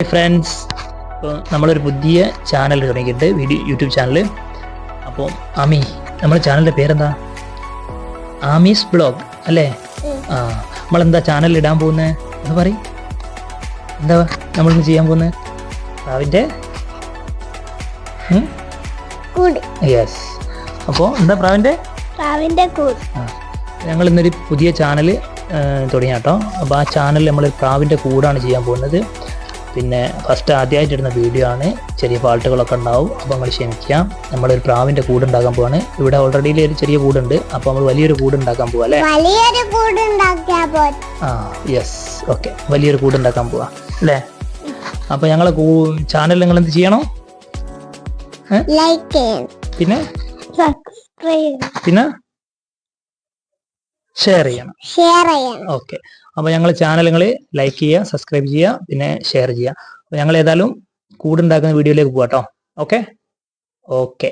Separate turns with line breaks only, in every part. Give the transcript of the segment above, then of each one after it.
Friends, ഇപ്പോൾ നമ്മളൊരു പുതിയ ചാനൽ തുടങ്ങിയിട്ട് യൂട്യൂബ് ചാനൽ. അപ്പോൾ നമ്മുടെ ചാനലിൻ്റെ പേരെന്താ? ആമീസ് ബ്ലോഗ് അല്ലേ? നമ്മളെന്താ ചാനൽ ഇടാൻ പോകുന്നത് എന്ന് പറയും. എന്താ നമ്മളിന്ന് ചെയ്യാൻ പോകുന്നത്? പ്രാവിൻ്റെ യെസ്. അപ്പോൾ എന്താ പ്രാവിൻ്റെ
കൂട്.
ഞങ്ങൾ ഇന്നൊരു പുതിയ ചാനൽ തുടങ്ങിയ കേട്ടോ. അപ്പോൾ ആ ചാനൽ നമ്മൾ പ്രാവിൻ്റെ കൂടാണ് ചെയ്യാൻ പോകുന്നത്. പിന്നെ ഫസ്റ്റ് ആദ്യമായിട്ടിടുന്ന വീഡിയോ ആണ്, ചെറിയ ഫാൾട്ടുകളൊക്കെ ഉണ്ടാവും. അപ്പോൾ നമ്മൾ ക്ഷമിക്കാം. നമ്മളൊരു പ്രാവിൻ്റെ കൂട് ഉണ്ടാക്കാൻ പോവാണ്. ഇവിടെ ഓൾറെഡി ഒരു ചെറിയ കൂടുണ്ട്, അപ്പോൾ നമ്മൾ വലിയൊരു കൂട് ഉണ്ടാക്കാൻ പോവാ അല്ലേ? യെസ്, ഓക്കെ, വലിയൊരു കൂട് ഉണ്ടാക്കാൻ പോവാ അല്ലേ? അപ്പോൾ ഞങ്ങളെ ചാനൽ നിങ്ങൾ എന്ത് ചെയ്യണം? പിന്നെ ഷെയർ ചെയ്യണം. ഓക്കെ, അപ്പോൾ ഞങ്ങൾ ചാനൽ നിങ്ങൾ ലൈക്ക് ചെയ്യുക, സബ്സ്ക്രൈബ് ചെയ്യുക, പിന്നെ ഷെയർ ചെയ്യുക. അപ്പോൾ ഞങ്ങൾ ഏതായാലും കൂടുണ്ടാക്കുന്ന വീഡിയോയിലേക്ക് പോകാം കേട്ടോ. ഓക്കെ ഓക്കെ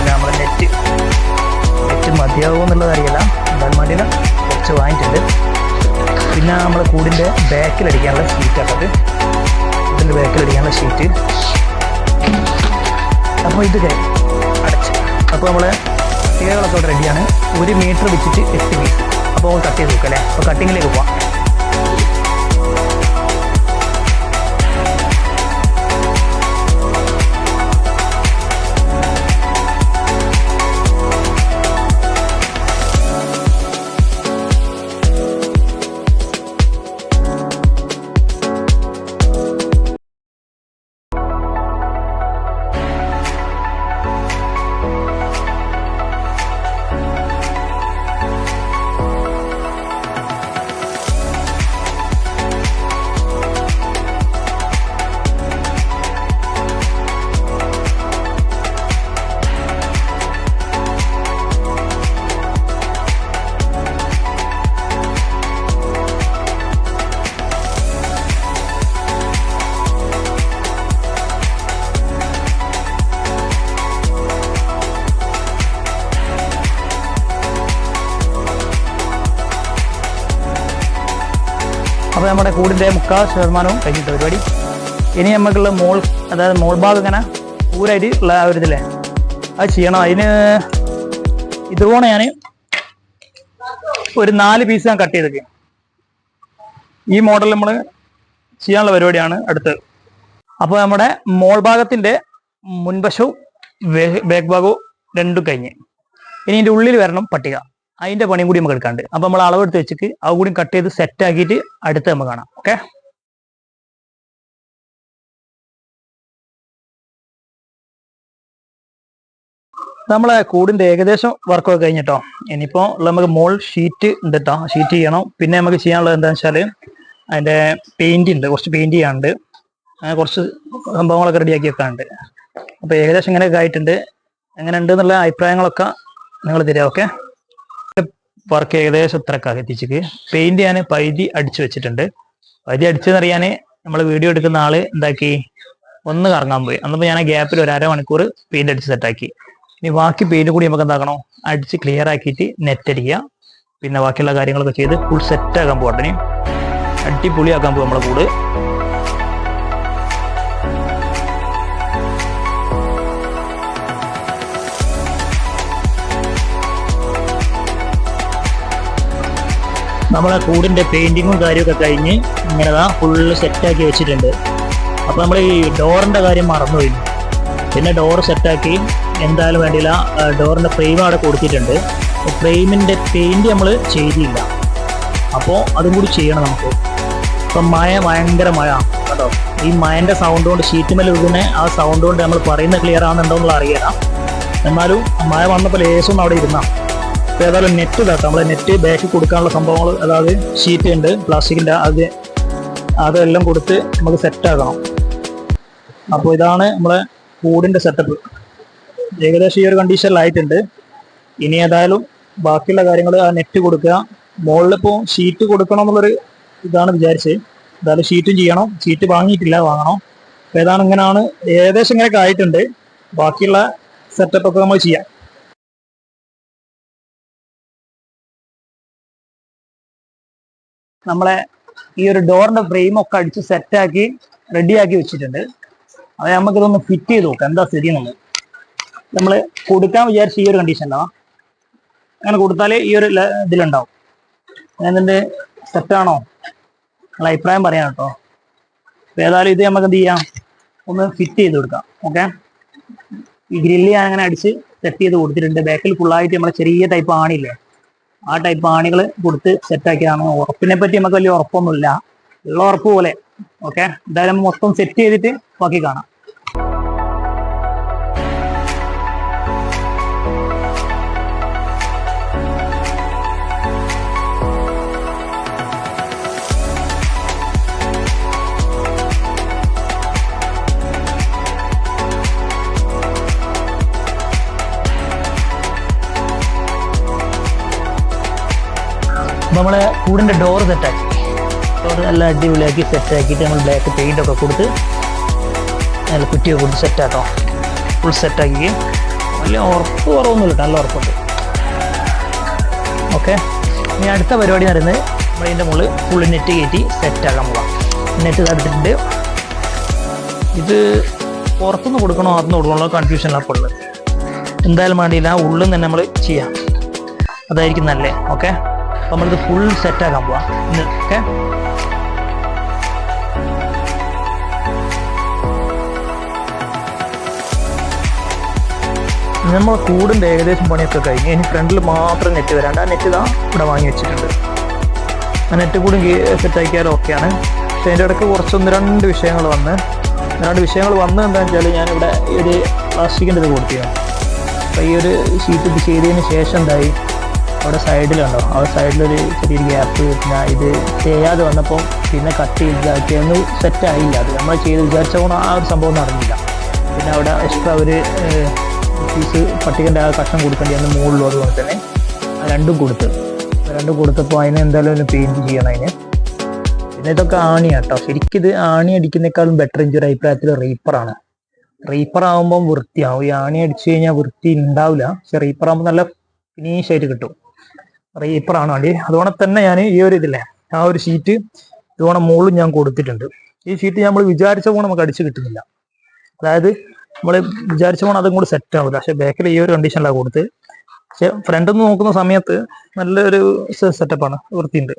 നമ്മൾ നെറ്റ് മതിയാവും എന്നുള്ളത് അറിയില്ല. എന്തായാലും മതിയില്ല, കുറച്ച് വാങ്ങിയിട്ടുണ്ട്. പിന്നെ നമ്മൾ കൂടിൻ്റെ ബാക്കിലടിക്കാനുള്ള ഷീറ്റാട്ടത്, ഇതിൻ്റെ ബാക്കിലടിക്കാനുള്ള ഷീറ്റ്. അപ്പോൾ ഇത് അടച്ച്. അപ്പോൾ നമ്മൾ പട്ടികകളൊക്കെ റെഡിയാണ്. 1 മീറ്റർ വെച്ചിട്ട് 8 പീസ്. അപ്പോൾ കട്ട് ചെയ്ത് വെക്കാം അല്ലേ? അപ്പോൾ കട്ടിങ്ങിലേക്ക് പോവാം. അപ്പോൾ നമ്മുടെ കൂടിൻ്റെ 3/4% കഴിഞ്ഞിട്ട് പരിപാടി. ഇനി നമുക്കുള്ള അതായത് മോൾ ഭാഗം ഇങ്ങനെ പൂരായിട്ട് ഉള്ള ആ ഒരു ഇതില്ലേ, അത് ചെയ്യണം. അതിന് ഇതുപോലെ ഞാൻ ഒരു 4 പീസ് ഞാൻ കട്ട് ചെയ്തേക്ക്. ഈ മോഡൽ നമ്മൾ ചെയ്യാനുള്ള പരിപാടിയാണ് അടുത്തത്. അപ്പോൾ നമ്മുടെ മോൾ ഭാഗത്തിൻ്റെ മുൻവശവും ബാക്ക് ഭാഗവും രണ്ടും കഴിഞ്ഞ്. ഇനി ഇതിൻ്റെ ഉള്ളിൽ വരണം പട്ടിക. അതിൻ്റെ പണിയും കൂടി നമുക്ക് എടുക്കാണ്ട്. അപ്പോൾ നമ്മൾ അളവെടുത്ത് വെച്ചിട്ട് അത് കൂടി കട്ട് ചെയ്ത് സെറ്റ് ആക്കിയിട്ട് അടുത്ത് നമുക്ക് കാണാം. ഓക്കെ, നമ്മളെ കൂടിൻ്റെ ഏകദേശം വർക്കൊക്കെ കഴിഞ്ഞിട്ടോ. ഇനിയിപ്പോൾ നമുക്ക് മോൾ ഷീറ്റ് ഉണ്ട് കേട്ടോ. ഷീറ്റ് ചെയ്യണം. പിന്നെ നമുക്ക് ചെയ്യാനുള്ളത് എന്താണെന്ന് വെച്ചാൽ അതിൻ്റെ പെയിൻറ് ഉണ്ട്, കുറച്ച് പെയിൻറ് ചെയ്യാനുണ്ട്. അങ്ങനെ കുറച്ച് സംഭവങ്ങളൊക്കെ റെഡിയാക്കി വെക്കാനുണ്ട്. അപ്പോൾ ഏകദേശം ഇങ്ങനെയൊക്കെ ആയിട്ടുണ്ട്. എങ്ങനെ ഉണ്ട് എന്നുള്ള അഭിപ്രായങ്ങളൊക്കെ നിങ്ങൾ തരിക. ഓക്കെ, വർക്ക് ഏകദേശം ഇത്രയൊക്കെ എത്തിച്ചിട്ട് പെയിന്റ് ഞാൻ പകുതി അടിച്ചു വെച്ചിട്ടുണ്ട്. പകുതി അടിച്ചെന്നറിയാൻ നമ്മൾ വീഡിയോ എടുക്കുന്ന ആള് എന്താക്കി, ഒന്ന് കറങ്ങാൻ പോയി. അന്നപ്പോൾ ഞാൻ ആ ഗ്യാപ്പിൽ ഒരു അരമണിക്കൂർ പെയിന്റ് അടിച്ച് സെറ്റാക്കി. ഇനി ബാക്കി പെയിന്റ് കൂടി നമുക്ക് എന്താക്കണോ, അടിച്ച് ക്ലിയർ ആക്കിയിട്ട് നെറ്റ് അടിക്കുക. പിന്നെ ബാക്കിയുള്ള കാര്യങ്ങളൊക്കെ ചെയ്ത് ഫുൾ സെറ്റാക്കാൻ പോകട്ടെ. ഇനി അടിപൊളിയാക്കാൻ പോകും നമ്മളെ കൂട്. നമ്മളെ കൂടിൻ്റെ പെയിൻറ്റിങ്ങും കാര്യമൊക്കെ കഴിഞ്ഞ് ഇങ്ങനെ ഫുള്ള് സെറ്റാക്കി വെച്ചിട്ടുണ്ട്. അപ്പോൾ നമ്മൾ ഈ ഡോറിൻ്റെ കാര്യം മറന്നുപോയി. പിന്നെ ഡോറ് സെറ്റാക്കി എന്തായാലും വേണ്ടിയില്ല. ഡോറിൻ്റെ ഫ്രെയിം അവിടെ കൊടുത്തിട്ടുണ്ട്. ഫ്രെയിമിൻ്റെ പെയിൻറ് നമ്മൾ ചെയ്തില്ല, അപ്പോൾ അതും കൂടി ചെയ്യണം നമുക്ക്. ഇപ്പം ഭയങ്കര മഴ കേട്ടോ. ഈ മഴൻ്റെ സൗണ്ട് കൊണ്ട് ഷീറ്റുമേൽ വീഴുന്ന ആ സൗണ്ട് കൊണ്ട് നമ്മൾ പറയുന്നത് ക്ലിയർ ആണെന്നുണ്ടോ എന്നുള്ള അറിയാം. എന്നാലും മഴ വന്നപ്പോൾ ലേശം അവിടെ ഇരുന്നാ. അപ്പോൾ ഏതായാലും നെറ്റ് ഇതാട്ടോ. നമ്മൾ നെറ്റ് ബാക്ക് കൊടുക്കാനുള്ള സംഭവങ്ങൾ, അതായത് ഷീറ്റ് ഉണ്ട് പ്ലാസ്റ്റിക്കിൻ്റെ, അതെല്ലാം കൊടുത്ത് നമുക്ക് സെറ്റാക്കണം. അപ്പോൾ ഇതാണ് നമ്മളെ കൂടിൻ്റെ സെറ്റപ്പ്. ഏകദേശം ഈ ഒരു കണ്ടീഷനിലായിട്ടുണ്ട്. ഇനി ഏതായാലും ബാക്കിയുള്ള കാര്യങ്ങൾ ആ നെറ്റ് കൊടുക്കുക. മുകളിലിപ്പോൾ ഷീറ്റ് കൊടുക്കണം എന്നുള്ളൊരു ഇതാണ് വിചാരിച്ചത്. എന്തായാലും ഷീറ്റും ചെയ്യണം. ഷീറ്റ് വാങ്ങിയിട്ടില്ല, വാങ്ങണം. അപ്പോൾ ഏതാണ് ഇങ്ങനെയാണ് ഏകദേശം ഇങ്ങനെയൊക്കെ ആയിട്ടുണ്ട്. ബാക്കിയുള്ള സെറ്റപ്പ് ഒക്കെ നമ്മൾ ചെയ്യാം. നമ്മളെ ഈ ഒരു ഡോറിന്റെ ഫ്രെയിം ഒക്കെ അടിച്ച് സെറ്റാക്കി റെഡിയാക്കി വെച്ചിട്ടുണ്ട്. അത് നമുക്കിതൊന്ന് ഫിറ്റ് ചെയ്ത് നോക്കാം എന്താ സ്ഥിതി എന്നുള്ളത്. നമ്മൾ കൊടുക്കാൻ വിചാരിച്ച ഈ ഒരു കണ്ടീഷനിലാ, അങ്ങനെ കൊടുത്താൽ ഈ ഒരു ഇതിലുണ്ടാവും. അതിൻ്റെ സെറ്റാണോ നിങ്ങളെ അഭിപ്രായം പറയാം കേട്ടോ. അപ്പോൾ ഏതായാലും ഇത് നമുക്ക് എന്ത് ചെയ്യാം, ഒന്ന് ഫിറ്റ് ചെയ്ത് കൊടുക്കാം. ഓക്കെ, ഈ ഗ്രില്ല് ഞാൻ അങ്ങനെ അടിച്ച് സെറ്റ് ചെയ്ത് കൊടുത്തിട്ടുണ്ട്. ബാക്കിൽ ഫുള്ളായിട്ട് നമ്മളെ ചെറിയ ടൈപ്പ് ആണില്ലേ, ആ ടൈപ്പ് ആണികൾ കൊടുത്ത് സെറ്റാക്കിയതാണ്. ഉറപ്പിനെ പറ്റി നമുക്ക് വലിയ ഉറപ്പൊന്നുമില്ല, ഉള്ള ഉറപ്പ് പോലെ. ഓക്കെ, എന്തായാലും മൊത്തം സെറ്റ് ചെയ്തിട്ട് ബാക്കി കാണാം. നമ്മളെ കൂടിൻ്റെ ഡോർ സെറ്റാക്കി, ഡോർ നല്ല അടിപൊളിയാക്കി സെറ്റാക്കിയിട്ട് നമ്മൾ ബ്ലാക്ക് പെയിൻ്റ് ഒക്കെ കൊടുത്ത് നല്ല കുറ്റിയൊക്കെ കൊടുത്ത് സെറ്റാക്കാം. ഫുൾ സെറ്റാക്കി, വലിയ ഉറപ്പ് കുറവൊന്നുമില്ല, നല്ല ഉറപ്പുണ്ട്. ഓക്കെ, ഇനി അടുത്ത പരിപാടി എന്ന് പറയുന്നത് നമ്മളതിൻ്റെ മുകളിൽ ഫുൾ നെറ്റ് കയറ്റി സെറ്റാക്കാൻ പോകാം. നെറ്റ് തടുത്തിട്ടുണ്ട്. ഇത് പുറത്തുനിന്ന് കൊടുക്കണോ അകത്തുനിന്ന് കൊടുക്കണോ കൺഫ്യൂഷനിലാണ് അപ്പോൾ ഉള്ളത്. എന്തായാലും വേണ്ടിയില്ല, ഉള്ളിൽ നിന്ന് തന്നെ നമ്മൾ ചെയ്യാം, അതായിരിക്കും നല്ലത്. ഓക്കെ, അപ്പോൾ നമ്മളിത് ഫുൾ സെറ്റാക്കാൻ പോവാം ഇന്ന്. ഓക്കെ, നമ്മൾ കൂടിൻ്റെ ഏകദേശം പണിയൊക്കെ കഴിഞ്ഞ് ഇനി ഫ്രണ്ടിൽ മാത്രം നെറ്റ് വരാണ്ട് ആ നെറ്റ് ഇതാ ഇവിടെ വാങ്ങി വെച്ചിട്ടുണ്ട്. ആ നെറ്റ് കൂടി സെറ്റാക്കിയാലും ഓക്കെയാണ്. പക്ഷേ അതിൻ്റെ ഇടയ്ക്ക് കുറച്ചൊന്ന് രണ്ട് വിഷയങ്ങൾ വന്ന് എന്താണെന്ന് വെച്ചാൽ ഞാനിവിടെ ഈ ഒരു പ്ലാസ്റ്റിക്കിൻ്റെ ഇത് കൊടുത്തിരുന്നു. അപ്പോൾ ഈ ഒരു ഷീറ്റ് ഇത് ചെയ്തതിന് ശേഷം എന്തായി, അവിടെ സൈഡിലുണ്ടോ, ആ സൈഡിലൊരു ചെറിയൊരു ഗ്യാപ്പ്. പിന്നെ ഇത് ചെയ്യാതെ വന്നപ്പോൾ പിന്നെ കട്ട് ചെയ്താക്കിയൊന്നും സെറ്റായില്ല. അത് നമ്മൾ ചെയ്ത് വിചാരിച്ചപ്പോൾ ആ ഒരു സംഭവം നടന്നില്ല. പിന്നെ അവിടെ എക്സ്ട്രാ ഒരു പീസ് പട്ടികൻ്റെ ആ കഷ്ണം കൊടുക്കേണ്ടി അന്ന് മുകളിലും, അതുപോലെ തന്നെ ആ രണ്ടും കൊടുത്തപ്പോൾ അതിന് എന്തായാലും ഒന്ന് പെയിൻറ്റ് ചെയ്യണം അതിന്. പിന്നെ ഇതൊക്കെ ആണിയാണ് കേട്ടോ. ശരിക്കും ഇത് ആണി അടിക്കുന്നേക്കാളും ബെറ്റർ എൻ്റെ ഒരു അഭിപ്രായത്തിൽ റീപ്പറാണ്. റീപ്പർ ആകുമ്പം വൃത്തിയാവും. ഈ ആണി അടിച്ചു കഴിഞ്ഞാൽ വൃത്തി ഉണ്ടാവില്ല, പക്ഷെ റീപ്പർ ആകുമ്പോൾ നല്ല ഫിനിഷായിട്ട് കിട്ടും. റീപ്പറാണ് വേണ്ടി. അതുകൊണ്ട് തന്നെ ഞാൻ ഈ ഒരു ഇതില്ലേ, ആ ഒരു ഷീറ്റ് ഇതുപോലെ മുകളിൽ ഞാൻ കൊടുത്തിട്ടുണ്ട്. ഈ ഷീറ്റ് നമ്മൾ വിചാരിച്ച പോലെ നമുക്ക് അടിച്ച് കിട്ടുന്നില്ല. അതായത് നമ്മൾ വിചാരിച്ച പോലെ അതും കൂടി സെറ്റ് ആവില്ല. പക്ഷെ ബാക്കിൽ ഈ ഒരു കണ്ടീഷനിലാണ് കൊടുത്ത്. പക്ഷെ ഫ്രണ്ടിൽ നിന്ന് നോക്കുന്ന സമയത്ത് നല്ലൊരു സെറ്റപ്പാണ്, വൃത്തിയുണ്ട്.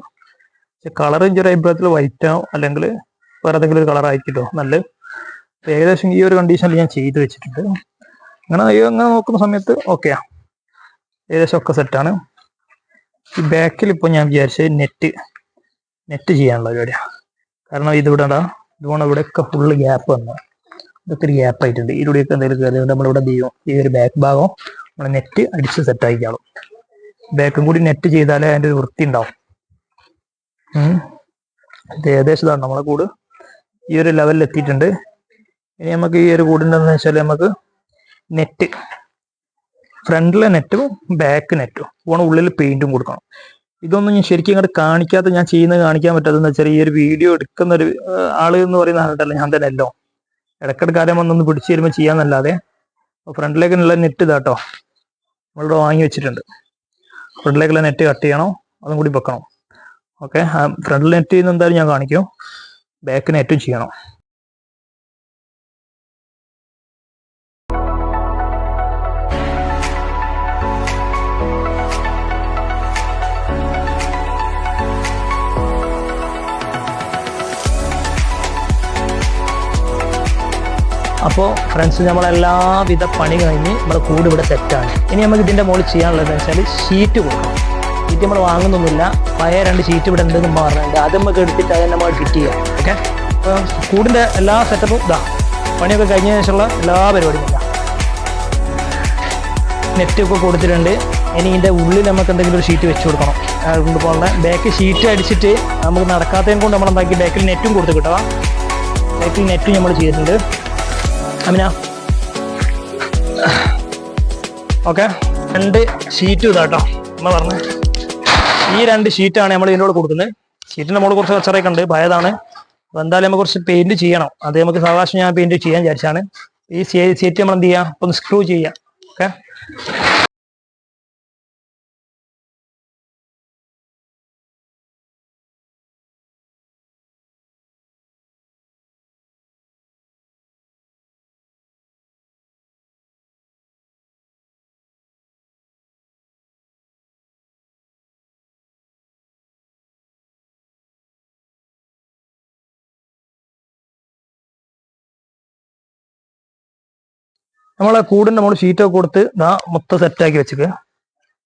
പക്ഷെ കളർ ഒരു അഭിപ്രായത്തിൽ വൈറ്റോ അല്ലെങ്കിൽ വേറെ ഏതെങ്കിലും ഒരു കളർ ആയിരിക്കട്ടോ നല്ല. ഏകദേശം ഈ ഒരു കണ്ടീഷനിൽ ഞാൻ ചെയ്ത് വെച്ചിട്ടുണ്ട്. അങ്ങനെ നോക്കുന്ന സമയത്ത് ഓക്കെയാ, ഏകദേശം ഒക്കെ സെറ്റാണ്. ഈ ബാക്കിൽ ഇപ്പോൾ ഞാൻ വിചാരിച്ചത് നെറ്റ് ചെയ്യാനുള്ള പരിപാടിയാണ്. കാരണം ഇതിവിടെ ഇവിടെയൊക്കെ ഫുള്ള് ഗ്യാപ്പ് വന്നു, ഇതൊക്കെ ഒരു ഗ്യാപ്പ് ആയിട്ടുണ്ട്. ഇതിലൂടെയൊക്കെ എന്തെങ്കിലും കയറി നമ്മളിവിടെ ചെയ്യും. ഈ ഒരു ബാക്ക് ഭാഗം നമ്മൾ നെറ്റ് അടിച്ച് സെറ്റാക്കിയാളും. ബാക്കും കൂടി നെറ്റ് ചെയ്താലേ അതിൻ്റെ ഒരു വൃത്തി ഉണ്ടാവും. ഇത് ഏകദേശം ഇതാണ് നമ്മളെ കൂട് ഈ ഒരു ലെവലിൽ എത്തിയിട്ടുണ്ട്. ഇനി നമുക്ക് ഈ ഒരു കൂടുണ്ടെന്ന് വെച്ചാൽ നമുക്ക് നെറ്റ്, ഫ്രണ്ടിലെ നെറ്റും ബാക്ക് നെറ്റും പോണ, ഉള്ളിൽ പെയിന്റും കൊടുക്കണം. ഇതൊന്നും ഞാൻ ശരിക്കും ഇങ്ങോട്ട് കാണിക്കാത്ത, ഞാൻ ചെയ്യുന്നത് കാണിക്കാൻ പറ്റാത്തതെന്ന് വെച്ചാൽ ഈ ഒരു വീഡിയോ എടുക്കുന്ന ഒരു ആള് എന്ന് പറയുന്ന ആളല്ല ഞാൻ തന്നെ. അല്ലോ ഇടയ്ക്കിടയ്ക്ക് കാര്യം വന്നൊന്ന് പിടിച്ചു തരുമ്പോൾ ചെയ്യാന്നല്ലാതെ. ഫ്രണ്ടിലേക്കുള്ള നെറ്റ് ഇതാട്ടോ നമ്മളിവിടെ വാങ്ങി വെച്ചിട്ടുണ്ട്. ഫ്രണ്ടിലേക്കുള്ള നെറ്റ് കട്ട് ചെയ്യണം, അതും കൂടി വെക്കണം. ഓക്കെ, ഫ്രണ്ടിൽ നെറ്റ് ചെയ്യുന്ന എന്തായാലും ഞാൻ കാണിക്കും, ബാക്ക് നെറ്റും ചെയ്യണം. അപ്പോൾ ഫ്രണ്ട്സ്, നമ്മളെല്ലാവിധ പണി കഴിഞ്ഞ് നമ്മുടെ കൂട് ഇവിടെ സെറ്റാണ്. ഇനി നമുക്ക് ഇതിൻ്റെ മുകളിൽ ചെയ്യാനുള്ളതെന്ന് വെച്ചാൽ ഷീറ്റ് കൊടുക്കണം. ഷീറ്റ് നമ്മൾ വാങ്ങുന്നൊന്നുമില്ല, പഴയ 2 ഷീറ്റ് ഇവിടെ ഉണ്ടെന്ന് പറഞ്ഞിട്ടുണ്ട്. അത് നമുക്ക് എടുത്തിട്ട് അത് നമ്മൾ ഫിറ്റ് ചെയ്യാം. ഓക്കെ, അപ്പോൾ കൂടിൻ്റെ എല്ലാ സെറ്റപ്പും പണിയൊക്കെ കഴിഞ്ഞ ശേഷമുള്ള എല്ലാ പരിപാടിയും ഇല്ല. നെറ്റൊക്കെ കൊടുത്തിട്ടുണ്ട്. ഇനി ഇതിൻ്റെ ഉള്ളിൽ നമുക്ക് എന്തെങ്കിലും ഒരു ഷീറ്റ് വെച്ച് കൊടുക്കണം. അതുകൊണ്ട് പോലെ ബാക്ക് ഷീറ്റ് അടിച്ചിട്ട് നമുക്ക് നടക്കാത്തതിനെ കൊണ്ട് നമ്മൾ എന്താക്കി ബാക്കിൽ നെറ്റും കൊടുത്ത് കിട്ടുക. ബാക്കിൽ നെറ്റും നമ്മൾ ചെയ്തിട്ടുണ്ട്. അമിന ഓക്കെ, 2 ഷീറ്റ് ഇതാട്ടോ നമ്മൾ പറഞ്ഞത്. ഈ 2 ഷീറ്റാണ് നമ്മൾ ഇതിനോട് കൊടുക്കുന്നത്. ഷീറ്റിൻ്റെ നമ്മൾ കുറച്ച് കച്ചറയൊക്കെ ഉണ്ട്, ഭയതാണ്. അപ്പോൾ എന്തായാലും നമുക്ക് കുറച്ച് പെയിന്റ് ചെയ്യണം. അത് നമുക്ക് സാവകാശം ഞാൻ പെയിന്റ് ചെയ്യാൻ വിചാരിച്ചാണ്. ഈ ഷീറ്റ് നമ്മൾ എന്ത് ചെയ്യുക, ഒന്ന് സ്ക്രൂ ചെയ്യുക. ഓക്കെ. നമ്മളെ കൂടിന്റെ നമ്മൾ ഷീറ്റൊക്കെ കൊടുത്ത് മൊത്തം സെറ്റാക്കി വെച്ചിട്ട്.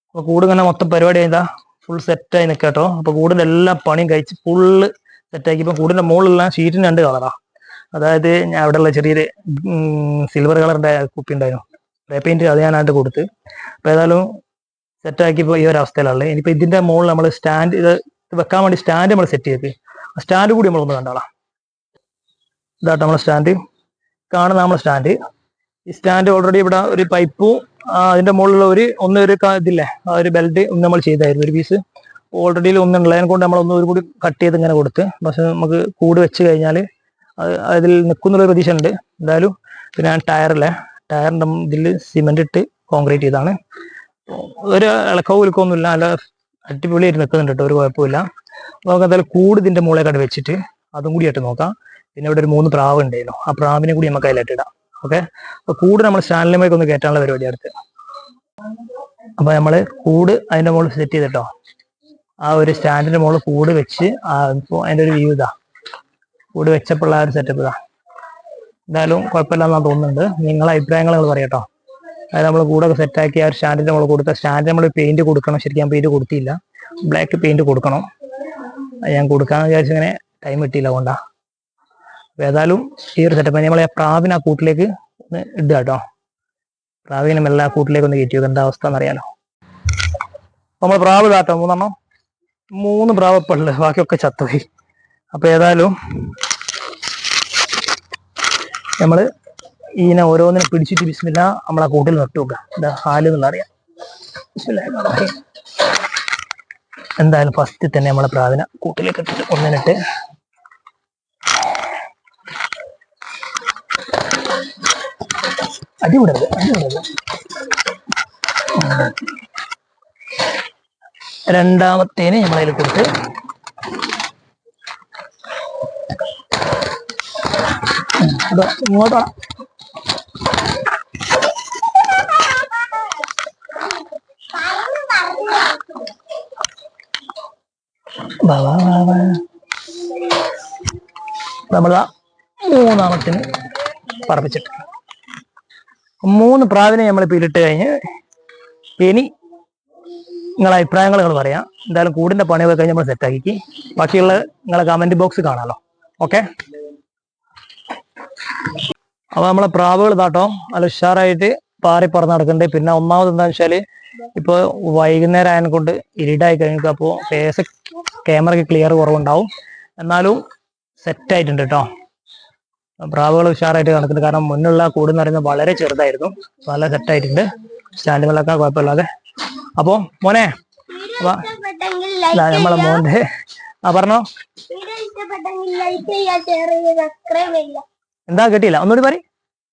അപ്പൊ കൂട് ഇങ്ങനെ മൊത്തം പരിപാടി ചെയ്താ ഫുൾ സെറ്റായി നിൽക്കാട്ടോ. അപ്പൊ കൂടിന്റെ എല്ലാ പണിയും കഴിച്ച് ഫുള്ള് സെറ്റാക്കി. ഇപ്പൊ കൂടിന്റെ മുകളിലുള്ള ഷീറ്റിന് 2 കളറാ. അതായത് ഞാൻ അവിടെയുള്ള ചെറിയൊരു സിൽവർ കളറിന്റെ കുപ്പി ഉണ്ടായിരുന്നു, സ്പ്രേ പെയിന്റ്, അത് ഞാനായിട്ട് കൊടുത്ത്. അപ്പൊ ഏതായാലും സെറ്റാക്കിയപ്പോൾ ഈ ഒരു അവസ്ഥയിലുള്ളത്. ഇനിയിപ്പോ ഇതിന്റെ മുകളിൽ നമ്മൾ സ്റ്റാൻഡ്, ഇത് വെക്കാൻ വേണ്ടി സ്റ്റാൻഡ് നമ്മൾ സെറ്റ് ചെയ്ത്, സ്റ്റാൻഡ് കൂടി നമ്മളൊന്ന് കണ്ടോളാം. ഇതാട്ടോ നമ്മളെ സ്റ്റാൻഡ്, കാണുന്ന നമ്മളെ സ്റ്റാൻഡ്. ഈ സ്റ്റാൻഡ് ഓൾറെഡി ഇവിടെ ഒരു പൈപ്പും അതിന്റെ മുകളിലുള്ള ഒരു ഇതില്ലേ, ആ ഒരു ബെൽറ്റ് ഒന്ന് നമ്മൾ ചെയ്തായിരുന്നു. ഒരു പീസ് ഓൾറെഡി ഒന്നുള്ളതിനെ കൊണ്ട് നമ്മൾ ഒരു കൂടി കട്ട് ചെയ്ത് ഇങ്ങനെ കൊടുത്ത്. പക്ഷെ നമുക്ക് കൂട് വെച്ച് കഴിഞ്ഞാൽ അതിൽ നിൽക്കുന്നുള്ളൊരു പ്രതീക്ഷ ഉണ്ട് എന്തായാലും. പിന്നെ ഞാൻ ടയറിന്റെ ഇതിൽ സിമെന്റ് ഇട്ട് കോൺക്രീറ്റ് ചെയ്താണ്. ഒരു ഇളക്കവും ഉൽക്കമൊന്നുമില്ല, നല്ല അടിപൊളിയായിട്ട് നിൽക്കുന്നുണ്ട് കേട്ടോ, ഒരു കുഴപ്പമില്ല. നമുക്ക് എന്തായാലും കൂട് ഇതിന്റെ മുകളിലേക്കായിട്ട് വെച്ചിട്ട് അതും കൂടി ആയിട്ട് നോക്കാം. പിന്നെ ഇവിടെ ഒരു 3 പ്രാവ് ഉണ്ടായിരുന്നു, ആ പ്രാവിനെ കൂടി നമുക്ക് അതിലായിട്ട് ഇടാം. ഓക്കെ. അപ്പൊ കൂട് നമ്മൾ സ്റ്റാൻഡിലേക്ക് ഒന്ന് കയറ്റാനുള്ള പരിപാടി അടുത്ത്. അപ്പൊ നമ്മള് കൂട് അതിന്റെ മുകളിൽ സെറ്റ് ചെയ്തിട്ടോ, ആ ഒരു സ്റ്റാൻഡിന്റെ മുകളിൽ കൂട് വെച്ച് ഇപ്പൊ അതിന്റെ ഒരു വ്യൂ ഇതാ, കൂട് വെച്ചപ്പോൾ ആ ഒരു സെറ്റപ്പ് ഇതാ. എന്തായാലും കുഴപ്പമില്ലെന്നാ തോന്നുന്നുണ്ട്. നിങ്ങളെ അഭിപ്രായങ്ങൾ നിങ്ങൾ പറയട്ടോ. അതായത് നമ്മൾ കൂടൊക്കെ സെറ്റാക്കി ആ ഒരു സ്റ്റാൻഡിന്റെ മുകളിൽ കൊടുത്ത സ്റ്റാൻഡിന് നമ്മൾ പെയിന്റ് കൊടുക്കണം. ശരിക്കും ഞാൻ പെയിന്റ് കൊടുത്തില്ല, ബ്ലാക്ക് പെയിന്റ് കൊടുക്കണം. ഞാൻ കൊടുക്കാന്ന് വിചാരിച്ചിങ്ങനെ ടൈം കിട്ടിയില്ല, കൊണ്ടാ. അപ്പൊ ഏതായാലും ഈ ഒരു സെറ്റപ്പ് നമ്മളെ പ്രാവിനെ ആ കൂട്ടിലേക്ക് ഒന്ന് ഇടുക കേട്ടോ. പ്രാവിനെ മെല്ലെ ആ കൂട്ടിലേക്ക് ഒന്ന് കയറ്റി വെക്കുക, എന്താ അവസ്ഥ എന്നറിയാലോ. നമ്മൾ പ്രാവ് ഇതാട്ടോ 3 പ്രാവ് ഇപ്പം ഉള്ളത്, ബാക്കിയൊക്കെ ചത്തുപോയി. അപ്പൊ ഏതായാലും നമ്മള് ഇതിനെ ഓരോന്നിനെ പിടിച്ചിട്ട് ബിസ്മില്ല നമ്മളെ കൂട്ടിൽ നട്ടു വെക്കുക. എന്താ ഹാല് എന്നുള്ള അറിയാം. എന്തായാലും ഫസ്റ്റ് തന്നെ നമ്മളെ പ്രാവിനെ കൂട്ടിലേക്ക് ഇട്ടിട്ട് ഒന്നിനിട്ട് അടിവിടരുത്. രണ്ടാമത്തേന് നമ്മളതിൽ കൊടുത്ത് ഇങ്ങോട്ടാ. നമ്മളാ 3ാമത്തിന് പറപ്പിച്ചിട്ട് 3 പ്രാവിനെ നമ്മൾ ഇട്ട് കഴിഞ്ഞ് ഇനി നിങ്ങളെ അഭിപ്രായങ്ങൾ നിങ്ങൾ പറയാം. എന്തായാലും കൂടിന്റെ പണിയൊക്കെ കഴിഞ്ഞ് നമ്മൾ സെറ്റാക്കി. ബാക്കിയുള്ള നിങ്ങളെ കമന്റ് ബോക്സ് കാണാമല്ലോ. ഓക്കെ. അപ്പൊ നമ്മളെ പ്രാവുകൾ ഇതാട്ടോ നല്ല ഉഷാറായിട്ട് പാറി പറന്ന് നടക്കുന്നുണ്ട്. പിന്നെ ഒന്നാമത് എന്താണെന്ന് വെച്ചാല് ഇപ്പൊ വൈകുന്നേരം ആയതിനെ കൊണ്ട് ഇരുടായി കഴിഞ്ഞു. അപ്പോൾ ഫേസ് ക്യാമറയ്ക്ക് ക്ലിയർ കുറവുണ്ടാവും, എന്നാലും സെറ്റായിട്ടുണ്ട് കേട്ടോ. പ്രാവുകൾ ഉഷാറായിട്ട് നടക്കുന്നുണ്ട്. കാരണം മുന്നുള്ള കൂട് എന്ന് പറയുന്നത് വളരെ ചെറുതായിരുന്നു, നല്ല സെറ്റായിട്ടുണ്ട്. സ്റ്റാൻഡുകളൊക്കെ കുഴപ്പമില്ലാതെ. അപ്പോ മോനെ നമ്മളെ മോന്റെ പറഞ്ഞോ, എന്താ കേട്ടില്ല, ഒന്നുകൂടി പറ.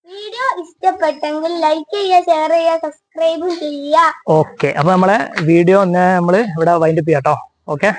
വീഡിയോ ഇഷ്ടപ്പെട്ടെങ്കിൽ ലൈക്ക് ചെയ്യുക, ഷെയർ ചെയ്യുക, സബ്സ്ക്രൈബും ചെയ്യുക. ഓക്കെ. അപ്പൊ നമ്മളെ വീഡിയോ നമ്മള് ഇവിടെ വൈൻഡപ്പ് ചെയ്യാം കേട്ടോ. ഓക്കെ.